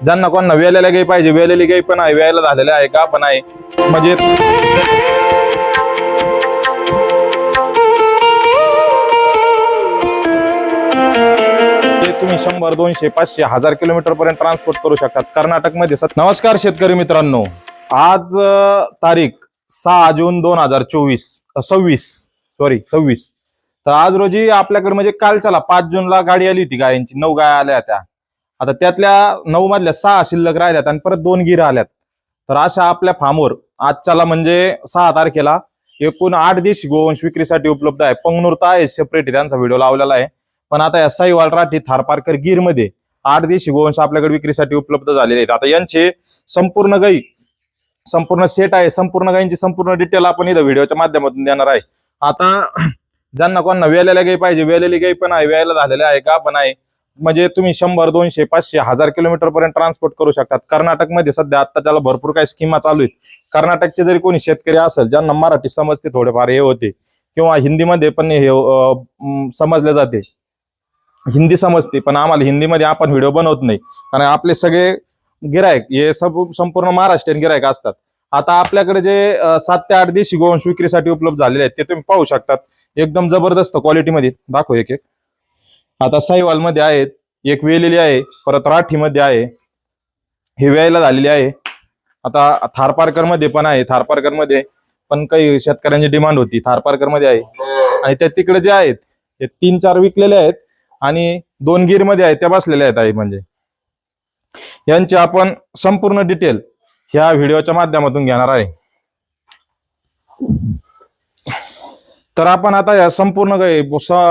ज्यांना कोणाला वेलेल्या गाई पाहिजे, वेलेली गाई पण आहे, वेळेला झालेल्या आहे का पण आहे, म्हणजे तुम्ही 100, 200, 500, 1000 किलोमीटर पर्यंत ट्रान्सपोर्ट करू शकतात कर्नाटक मध्ये. नमस्कार शेतकरी मित्रांनो, आज तारीख 6 जून 2026. तर आज रोजी आपल्याकडे म्हणजे कालच्याला 5 जूनला गाडी आली होती गायांची, 9 गाया आल्या त्या. आता त्यातल्या 9 मधल्या 6 शिल्लक राहिल्यात आणि परत 2 गिर आल्यात. तर अशा आपल्या फार्मवर आजच्याला म्हणजे 6 तारखेला एकूण 8 देशी गोवंश विक्रीसाठी उपलब्ध आहे. पंगनूर तर आहे सेपरेट, त्यांचा व्हिडिओ लावलेला आहे. पण आता या साईवाल, राठी, थारपारकर, गिर मध्ये 8 देशी गोवंश आपल्याकडे विक्रीसाठी उपलब्ध झालेले आहेत. आता यांचे संपूर्ण गाई, संपूर्ण सेट आहे, संपूर्ण गायींची संपूर्ण डिटेल आपण इथं व्हिडिओच्या माध्यमातून देणार आहे. आता ज्यांना कोणाला वेलेल्या गाई पाहिजे, वेलेली गाई पण आहे, वेळेला झालेल्या आहे का पण आहे, म्हणजे तुम्ही 100, 200, 500, 1000 किलोमीटर पर्यंत ट्रान्सपोर्ट करू शकतात. कर्नाटक मध्ये सध्या आता त्याला भरपूर काही स्कीमा चालू आहेत. कर्नाटकचे जरी कोणी शेतकरी असेल, ज्यांना मराठी समजते थोडेफार हे होते, किंवा हिंदीमध्ये पण हे समजले जाते, हिंदी समजते, पण आम्हाला हिंदीमध्ये आपण व्हिडिओ बनवत नाही, कारण आपले सगळे गिरायक हे संपूर्ण महाराष्ट्रीयन गिरायक असतात. आता आपल्याकडे जे 7 ते 8 देशी गोवंश विक्रीसाठी उपलब्ध झालेले आहेत ते तुम्ही पाहू शकतात. एकदम जबरदस्त क्वालिटीमध्ये दाखव एक एक. आता साईवाल मध्ये आहेत, एक वेलेली आहे, परत राठी मध्ये आहे, हे वेळेला झालेली आहे. आता थारपारकर मध्ये पण आहे, थारपारकर मध्ये पण काही शेतकऱ्यांची डिमांड होती, थारपारकर मध्ये आहे. आणि त्या तिकडे जे आहेत ते 3-4 विकलेले आहेत आणि 2 गिर मध्ये आहेत, त्या बसलेल्या आहेत आहे. म्हणजे यांची आपण संपूर्ण डिटेल ह्या व्हिडिओच्या माध्यमातून घेणार आहे. तर आपण आता या संपूर्ण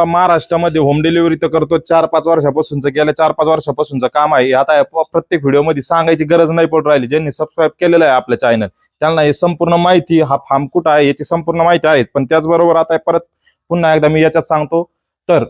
महाराष्ट्रामध्ये होम डिलिव्हरी तर करतो, 4-5 वर्षापासूनच गेल्या 4-5 वर्षापासूनचं काम आहे. आता प्रत्येक व्हिडिओमध्ये सांगायची गरज नाही पडत राहिली. ज्यांनी सबस्क्राईब केलेलं आहे आपलं चॅनल, त्यांना हे संपूर्ण माहिती, हा फार्म कुठं आहे याची संपूर्ण माहिती आहे. पण त्याचबरोबर आता परत पुन्हा एकदा मी याच्यात सांगतो, तर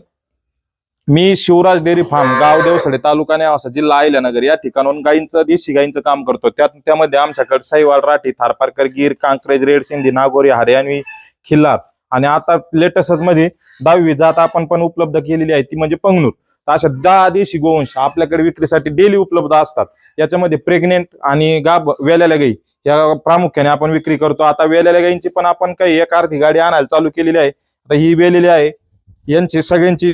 मी शिवराज डेअरी फार्म, गाव देवसडे, तालुका नेवासा, जिल्हा अहिल्यानगर या ठिकाणून गायींचं, देशी गायींचं काम करतो. त्यामध्ये आमच्याकडे साईवाल, राठी, थारपारकर, गिर, कांक्रेज, रेड सिंधी, नागोरी, हरियाणवी, खिल्लार आणि आता लेटेस्ट मध्ये 10वी जात आपण पण उपलब्ध केलेली आहे, ती म्हणजे पंगनूर. तर अशा 10 देशी गोवंश आपल्याकडे विक्रीसाठी डेली उपलब्ध असतात. याच्यामध्ये प्रेग्नेंट आणि गाभ वेलेल्या गाई या प्रामुख्याने आपण विक्री करतो. आता वेलेल्या गायींची पण आपण काही एक अर्धी गाडी आणायला चालू केलेली आहे. आता ही वेलेली आहे, यांची सगळ्यांची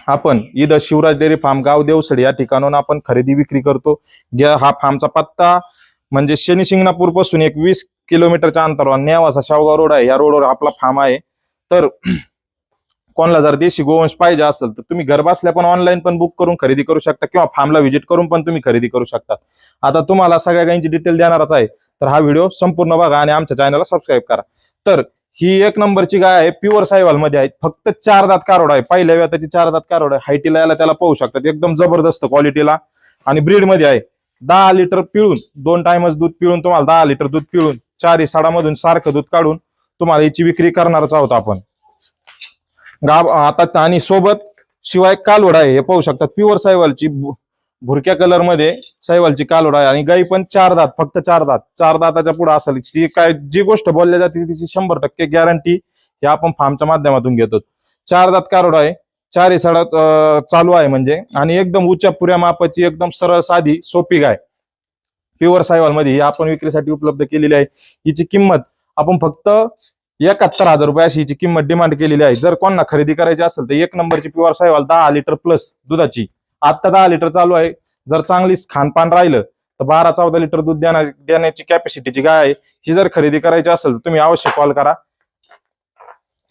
आपण इथं शिवराज डेअरी फार्म, गाव देवसडे या ठिकाणून आपण खरेदी विक्री करतो. हा फार्मचा पत्ता म्हणजे शनी शिंगणापूर पासून 20 किलोमीटरच्या अंतरावर नेवासा शावगाव रोड आहे, या रोडवर आपला फार्म आहे. तर कोणाला जर देशी गोवंश पाहिजे असेल तर तुम्ही घर बसल्या पण ऑनलाईन पण बुक करून खरेदी करू शकता, किंवा फार्मला व्हिजिट करून पण तुम्ही खरेदी करू शकता. आता तुम्हाला सगळ्या गायींची डिटेल देणारच आहे, तर हा व्हिडिओ संपूर्ण बघा आणि आमच्या चॅनलला सबस्क्राईब करा. तर ही 1 नंबरची गाय आहे, प्युअर साईवाल मध्ये आहे, फक्त 4 दात कारोड आहे, पहिल्या वेताची 4 दात कारोड आहे. हायटीला याला त्याला पाहू शकतात, एकदम जबरदस्त क्वालिटीला आणि ब्रीड मध्ये आहे. 10 लिटर पिळून, 2 टाइमच दूध पिळून, तुम्हाला 10 लिटर दूध पिळून 4 साडामधून सारखं दूध काढून तुम्हाला याची विक्री करणारच आहोत आपण. गाव आता आणि सोबत शिवाय कालवड आहे, हे पाहू शकतात, प्युअर साईवालची भुरक्या कलर मध्ये साईवालची कालवड आहे. आणि गाई पण 4 दात, फक्त 4 दात, 4 दाताच्या पुढे असेल. जी गोष्ट बोलल्या जाते तिची 100% गॅरंटी हे आपण फार्मच्या माध्यमातून घेतो. 4 दात कालवड आहे, 4 साडा चालू आहे म्हणजे, आणि एकदम उच्च पुऱ्या मापाची, एकदम सरळ साधी सोपी गाय प्युअर साईवाल मध्ये ही आपण विक्रीसाठी उपलब्ध केलेली आहे. हिची किंमत आपण फक्त 71,000 रुपये अशी हिची किंमत डिमांड केलेली आहे. जर कोणाला खरेदी करायची असेल तर 1 नंबरची प्युअर साईवाल 10 लिटर प्लस दुधाची, आता 10 लिटर चालू आहे. जर चांगली खानपान राहिलं तर 12-14 लिटर दूध देण्याची कॅपॅसिटीची गाय आहे. ही जर खरेदी करायची असेल तर तुम्ही अवश्य कॉल करा.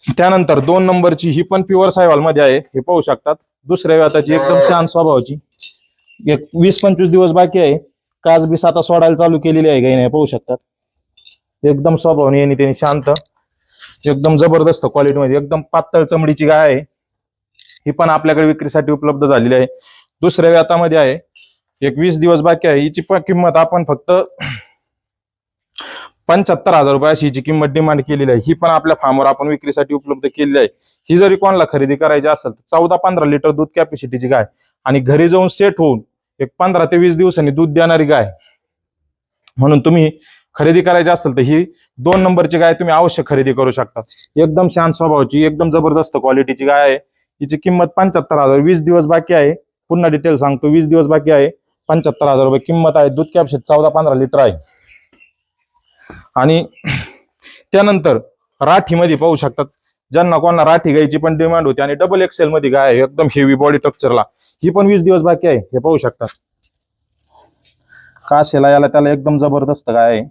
त्यानंतर 2 नंबरची ही पण प्युअर साईवाल मध्ये आहे, हे पाहू शकतात, दुसऱ्या वेताची, एकदम शांत स्वभावाची, 20-25 दिवस बाकी आहे. कास बीस आता सोडायला चालू केलेली आहे गायीने, पाहू शकतात, एकदम स्वभावाने येणे त्यांनी शांत, एकदम जबरदस्त क्वालिटी मध्ये, एकदम पातळ चमडीची गाय आहे. ही पण आपल्याकडे विक्रीसाठी उपलब्ध झालेली आहे, दुसऱ्या वेतामध्ये आहे, 20 दिवस बाकी आहे. हिची पण किंमत आपण फक्त 75,000 रुपये अशी हिची किंमत डिमांड केलेली आहे. ही पण आपल्या फार्मवर आपण विक्रीसाठी उपलब्ध केलेली आहे. ही जरी कोणाला खरेदी करायची असेल तर 14-15 लिटर दूध कॅपॅसिटीची गाय आणि घरी जाऊन सेट होऊन 15 ते 20 दिवसांनी दूध देणारी गाय, म्हणून तुम्ही खरेदी करायची असेल तर ही 2 नंबरची गाय तुम्ही अवश्य खरेदी करू शकता. एकदम शांत स्वभावाची, एकदम जबरदस्त क्वालिटीची गाय आहे. हिची किंमत 75,000, 20 दिवस बाकी आहे. पुन्हा डिटेल सांगतो, 20 दिवस बाकी आहे. 75,000 रुपये किंमत आहे. दूध कॅपॅसिटी 14-15 लिटर आहे. आणि त्यानंतर राठीमध्ये पाहू शकतात, ज्यांना कोणाला राठी गायची पण डिमांड होती आणि डबल एक्सेल मध्ये गाय आहे एकदम हेवी बॉडी स्ट्रक्चरला, ही पण 20 दिवस बाकी आहे. हे पाहू शकतात कासेला याला त्याला एकदम जबरदस्त गाय आहे.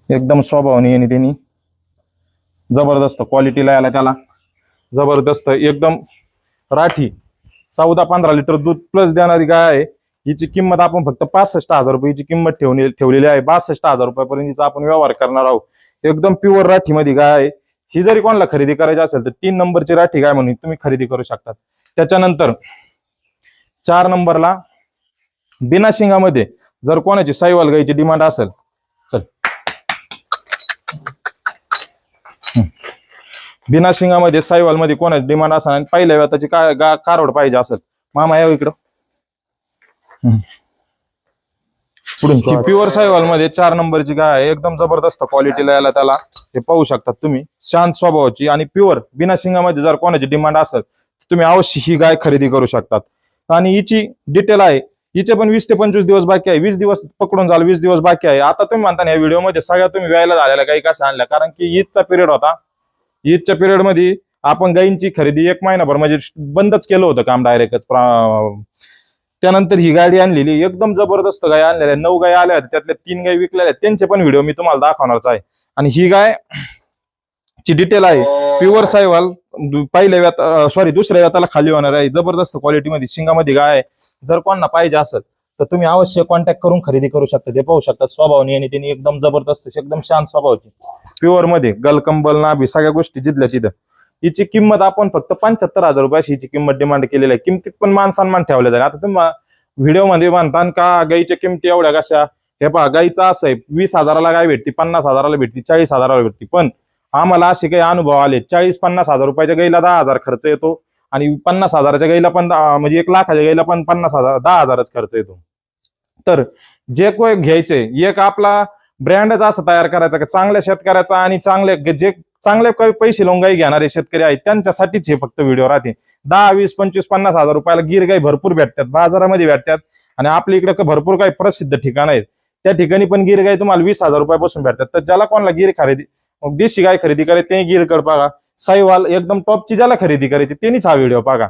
एकदम स्वभावाने आणि त्यांनी जबरदस्त क्वालिटीला याला त्याला जबरदस्त एकदम राठी 14-15 लिटर दूध प्लस देणारी गाय आहे. हिची किंमत आपण फक्त 65,000 रुपयाची किंमत ठेवलेली आहे. 62,000 रुपयापर्यंत आपण व्यवहार करणार आहोत. एकदम प्युअर राठी मध्ये गाय आहे. ही जरी कोणाला खरेदी करायची असेल तर 3 नंबरची राठी गाय म्हणून तुम्ही खरेदी करू शकता. त्याच्यानंतर 4 नंबरला बिना शिंगामध्ये जर कोणाची साईवाल गायची डिमांड असेल, चल बिना शिंगामध्ये साईवाल मध्ये कोणाची डिमांड असेल आणि पहिल्या वेताची कारवड पाहिजे असेल, मामा या इकडं पुढून प्युअर साईवाल मध्ये 4 नंबरची गाय आहे. एकदम जबरदस्त क्वालिटीला याला त्याला हे पाहू शकतात तुम्ही. शांत स्वभावाची आणि प्युअर बिना शिंगामध्ये जर कोणाची डिमांड असेल तुम्ही अवश्य ही गाय खरेदी करू शकतात. आणि हिची डिटेल आहे, हिचे पण 20 ते 25 दिवस बाकी आहे. 20 दिवस पकडून झालं, 20 दिवस बाकी आहे. आता तुम्ही म्हणता ना या व्हिडिओमध्ये सगळ्या तुम्ही व्यायला झालेल्या गायी कशा आणल्या, कारण की ईदचा पिरियड होता. ईदच्या पिरियड मध्ये आपण गायींची खरेदी 1 महिनाभर म्हणजे बंदच केलं होतं काम डायरेक्टच. त्यानंतर ही गाडी आणलेली एकदम जबरदस्त गाय आणलेल्या 9 गाय आल्या आहेत, त्यातल्या 3 गाय विकलेल्या, त्यांचे पण व्हिडिओ मी तुम्हाला दाखवणारच आहे. आणि ही गाय ची डिटेल आहे प्युअर साईवाल, दुसऱ्या व्याताला खाली होणार आहे. जबरदस्त क्वालिटीमध्ये शिंगामध्ये गाय आहे. जर कोणाला पाहिजे असेल तर तुम्ही अवश्य कॉन्टॅक्ट करून खरेदी करू शकता. ते पाहू शकतात स्वभावाने आणि त्यांनी एकदम जबरदस्त एकदम शांत स्वभावाची प्युअर मध्ये गलकंबल नाभी सगळ्या गोष्टी जिथल्या तिथं. हिची किंमत आपण फक्त 75,000 रुपये हिची किंमत डिमांड केलेली आहे. किमतीत पण मान सन्मान ठेवले जाईल. आता तुम्ही व्हिडिओ मध्ये म्हणता का गाईच्या किमती एवढ्या कशा, हे पहा गाईचं असं आहे 20,000ला गाय भेटती, 50,000ला भेटती, 40,000ला भेटती. पण आम्हाला असे काही अनुभव आले 40-50,000 रुपयाच्या गाईला 10,000 खर्च येतो आणि 50,000च्या गाईला पण म्हणजे 1,00,000च्या गाईला पण 10,000च खर्च येतो. तर जे कोण घ्यायचे एक आपला ब्रँडच असं तयार करायचा की चांगल्या शेतकऱ्याचा आणि जे चांगले पैसे लावून गाई घेणारे शेतकरी आहेत त्यांच्यासाठीच हे फक्त व्हिडिओ राहते. 10, 20, 25, 50,000 रुपयाला गिर गाई भरपूर भेटतात, बाजारामध्ये भेटतात. आणि आपल्या इकडे भरपूर काही प्रसिद्ध ठिकाण आहेत, त्या ठिकाणी पण गिर गाई तुम्हाला 20,000 रुपयापासून भेटतात. तर ज्याला कोणाला गिर खरेदी देशी गाय खरेदी करायची ते गिरकड बघा. साईवाल एकदम टॉपची ज्याला खरेदी करायची त्यांनीच हा व्हिडिओ बघा.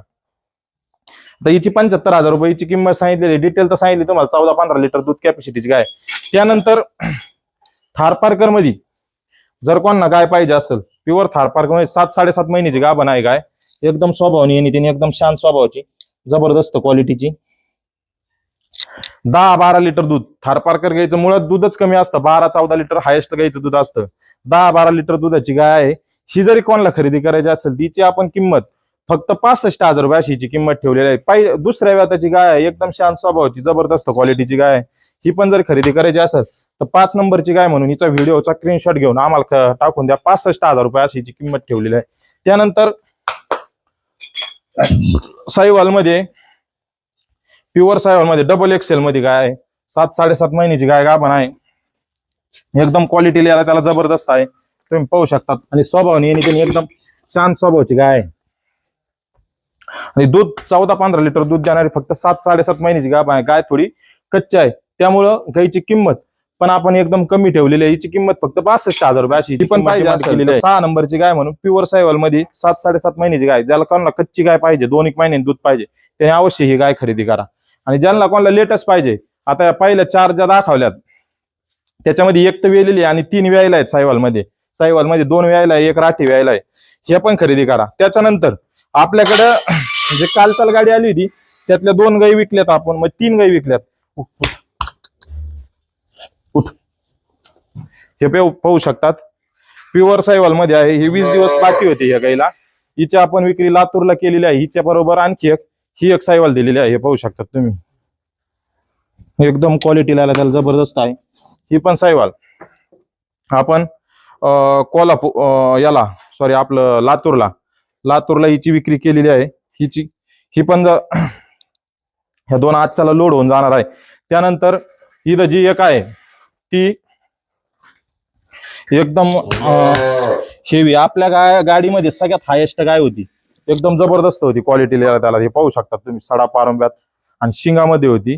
तर हिची 75,000 रुपयाची किंमत सांगितलेली, डिटेल तर सांगितली तुम्हाला. 14-15 लिटर दूध कॅपॅसिटीची गाय. त्यानंतर थारपारकर मध्ये जर कोणाला गाय पाहिजे असेल प्युअर थारपारकर मध्ये 7-7.5 महिन्याची गाभण आहे गाय. एकदम स्वभावानी आणि तिने एकदम शांत स्वभावाची जबरदस्त क्वालिटीची 10-12 लिटर दूध. थारपारकर गायचं मुळात दूधच कमी असतं, 12-14 लिटर हायेस्ट गायचं दूध असतं. 10-12 लिटर दुधाची गाय आहे. ही जरी कोणाला खरेदी करायची असेल तिची आपण किंमत फक्त 65,000 रुपये अशी किंमत ठेवलेली आहे. दुसऱ्या व्याताची गाय आहे, एकदम शांत स्वभावाची जबरदस्त क्वालिटीची गाय आहे. ही पण जर खरेदी करायची असेल तर 5 नंबरची गाय म्हणून हिचा व्हिडिओचा स्क्रीनशॉट घेऊन आम्हाला टाकून द्या. 65,000 रुपये अशी किंमत ठेवलेली आहे. त्यानंतर साईवाल मध्ये प्युअर साईवाल मध्ये डबल एक्सेल मध्ये गाय आहे. 7-7.5 महिन्याची गाय गाभण आहे. एकदम क्वालिटी याला त्याला जबरदस्त आहे, तुम्ही पाहू शकतात. आणि स्वभावाने एकदम शांत स्वभावाची गाय आहे. आणि दूध 14-15 लिटर दूध देणारी फक्त 7-7.5 महिन्याची गाभण आहे. गाय थोडी कच्ची आहे त्यामुळं गायची किंमत पण आपण एकदम कमी ठेवलेली आहे. हिची किंमत फक्त 65,000 रुपये अशी पण पाहिजे असेल 6 नंबरची गाय म्हणून प्युअर साईवाल मध्ये 7-7.5 महिन्याची गाय. ज्याला कोणाला कच्ची गाय पाहिजे 2-1 महिन्याने दूध पाहिजे त्याने अवश्य ही गाय खरेदी करा. आणि ज्यांना कोणाला लेटेस्ट पाहिजे, आता पहिल्या 4 ज्या दाखवल्यात त्याच्यामध्ये 1 तर वेलेली आणि 3 व्यायला आहेत साईवाल मध्ये. 2 व्यायला आहे, 1 राठी व्यायला आहे. हे पण खरेदी करा. त्याच्यानंतर आपल्याकडे जे कालचाल गाडी आली होती त्यातल्या 2 गाई विकल्यात आपण, मग 3 गाई विकल्यात. हे पाहू शकतात प्युअर साईवाल मध्ये आहे. हे 20 दिवस बाकी होते या गाईला. हिची आपण विक्री लातूरला केलेली आहे. हिच्या बरोबर आणखी ही एक साईवाल दिलेली आहे. हे पाहू शकतात तुम्ही, एकदम क्वालिटीला त्याला जबरदस्त आहे. ही पण साईवाल आपण आपलं लातूरला हिची विक्री केलेली आहे. ही पण ह्या 2 आजच्याला लोड होऊन जाणार आहे. त्यानंतर इथं जी एक आहे ती एकदम हेवी आपल्या गाडीमध्ये सगळ्यात हायेस्ट गाय होती. एकदम जबरदस्त होती क्वालिटीला त्याला. हे पाहू शकतात तुम्ही, सडा पारंब्यात आणि शिंगामध्ये होती.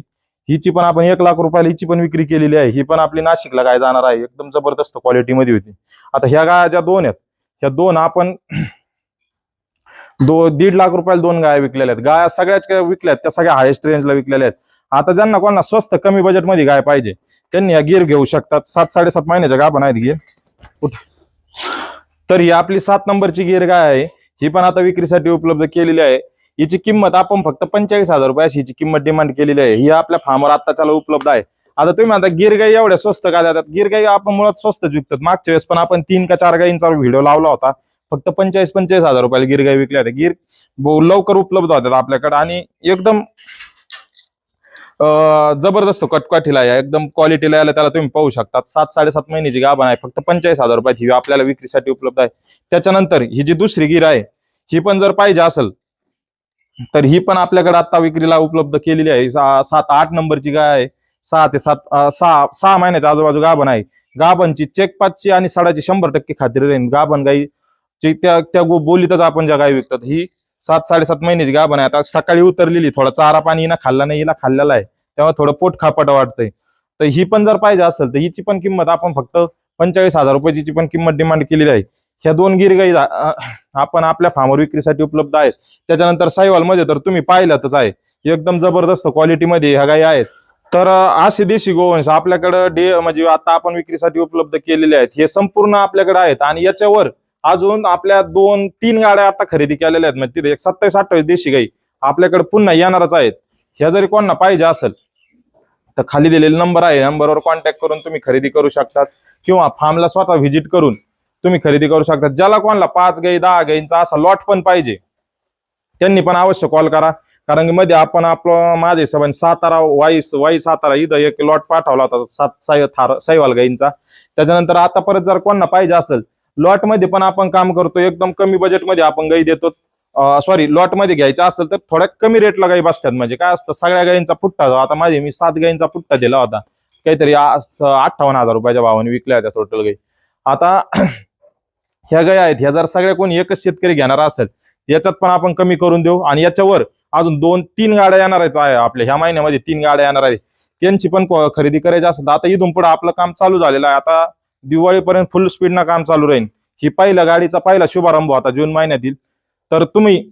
हिची पण आपण 1 लाख रुपयाला हिची पण विक्री केलेली आहे. ही पण आपली नाशिकला गाय जाणार आहे, एकदम जबरदस्त क्वालिटीमध्ये होती. आता ह्या गाया ज्या 2 आहेत, ह्या 2 आपण 1.5 लाख रुपयाला 2 गाया विकलेल्या आहेत. गाया सगळ्याच काय विकल्यात त्या सगळ्या हायेस्ट रेंजला विकलेल्या आहेत. आता ज्यांना कोणाला स्वस्त कमी बजेटमध्ये गाय पाहिजे त्यांनी या गिर घेऊ शकतात. 7-7.5 महिन्याच्या गाभण आहेत गिर. तर ही आपली 7 नंबरची गिर गाय आहे. ही पण आता विक्रीसाठी उपलब्ध केलेली आहे. हिची किंमत आपण फक्त 45,000 रुपये अशी हिची किंमत डिमांड केलेली आहे. ही आपल्या फार्मवर आत्ताच्याला उपलब्ध आहे. आता तुम्ही आता गिर गाई एवढ्या स्वस्त का देतात? गिर गाई आपण मुळात स्वस्तच विकतात. मागच्या वेळेस पण आपण 3 का 4 गायींचा व्हिडिओ लावला होता. फक्त 45,000 रुपयाला गिर गाई विकल्या होत्या. गिर लवकर उपलब्ध होतात आपल्याकडे आणि एकदम जबरदस्त कटकाठीला आहे, एकदम क्वालिटीला यायला त्याला तुम्ही पाहू शकतात. 7-7.5 महिन्याची गाभण आहे. फक्त 45,000 रुपयात ही आपल्याला विक्रीसाठी उपलब्ध आहे. त्याच्यानंतर ही जी दुसरी गिर आहे ही पण जर पाहिजे असेल तर ही पण आपल्याकडे आता विक्रीला उपलब्ध केलेली आहे. 7-8 नंबरची गाय आहे. 6 महिन्याच्या आजूबाजू गाभण आहे. गाभणची चेकपाचची आणि सडाची 100% खात्री राहील. गाभण गाईची त्या बोलीतच आपण ज्या गाय विकतात ही 7-7.5 महिन्याची गाभण आहे. आता सकाळी उतरलेली, थोडा चारा पाणी हिला खाल्ला नाही, हिला खाल्लेला आहे, तेव्हा थोडं पोट खापट वाटतंय. तर ही पण जर पाहिजे असेल तर हिची पण किंमत आपण फक्त 45,000 रुपयाची पण किंमत डिमांड केलेली आहे. ह्या 2 गिर गाई आपण आपल्या फार्मवर विक्रीसाठी उपलब्ध आहेत. त्याच्यानंतर साहिवाल मध्ये तर तुम्ही पाहिलातच आहे, एकदम जबरदस्त क्वालिटीमध्ये ह्या गाई आहेत. तर असे देशी गोवंश आपल्याकडे म्हणजे आता आपण विक्रीसाठी उपलब्ध केलेले आहेत. हे संपूर्ण आपल्याकडे आहेत आणि याच्यावर अजून आपल्या 2-3 गाड्या आता खरेदी केलेल्या आहेत. म्हणजे तिथे 27-28 देशी गाई आपल्याकडे पुन्हा येणारच आहेत. ह्या जरी कोणाला पाहिजे असेल तर खाली दिलेला नंबर आहे, नंबरवर कॉन्टॅक्ट करून तुम्ही खरेदी करू शकतात किंवा फार्मला स्वतः व्हिजिट करून तुम्ही खरेदी करू शकता. ज्याला कोणाला 5 गाई 10 गाईंचा असा लॉट पण पाहिजे त्यांनी पण अवश्य कॉल करा. कारण की मध्ये आपण आपलं माझ्या हिशोबाने सातारा वाई सातारा इथं एक लॉट पाठवला होता 7 साहिवाल गाईंचा. त्याच्यानंतर आता परत जर कोणाला पाहिजे असेल लॉट मध्ये पण आपण काम करतो. एकदम कमी बजेटमध्ये आपण गाई देतो. लॉट मध्ये घ्यायचं असेल तर थोड्या कमी रेटला गाई बसतात. म्हणजे काय असतं, सगळ्या गाईंचा पुट्टा, आता माझे मी 7 गाईंचा पुट्टा दिला होता, काहीतरी 58,000 रुपयाच्या भावाने विकल्या होत्या टोटल गाई. आता ह्या गाई आहेत, ह्या जर सगळ्या कोणी एकच शेतकरी घेणार असेल याच्यात पण आपण कमी करून देऊ. आणि याच्यावर अजून 2-3 गाड्या येणार आहेत आपल्या ह्या महिन्यामध्ये 3 गाड्या येणार आहेत. त्यांची पण खरेदी करायची असेल तर आता इथून पुढे आपलं काम चालू झालेलं आहे. आता दिवाळीपर्यंत फुल स्पीडनं काम चालू राहील. ही पहिल्या गाडीचा पहिला शुभारंभ होता जून महिन्यातील. तर तुम्ही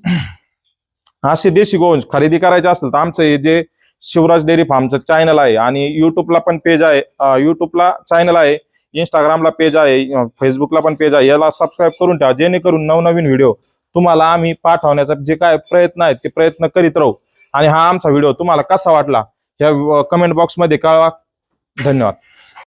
असे देशी गोवंश खरेदी करायचे असेल तर आमचं हे जे शिवराज डेअरी फार्मचं चॅनल आहे आणि युट्यूबला पण पेज आहे, युट्यूबला चॅनल आहे, इंस्टाग्रामला पेज आहे, फेसबुकला पण पेज आहे. याला सबस्क्राईब करून ठेवा जेणेकरून नवनवीन व्हिडिओ तुम्हाला आम्ही पाठवण्याचा जे काय प्रयत्न आहेत ते प्रयत्न करीत राहू. आणि हा आमचा व्हिडिओ तुम्हाला कसा वाटला या कमेंट बॉक्समध्ये कळवा. धन्यवाद.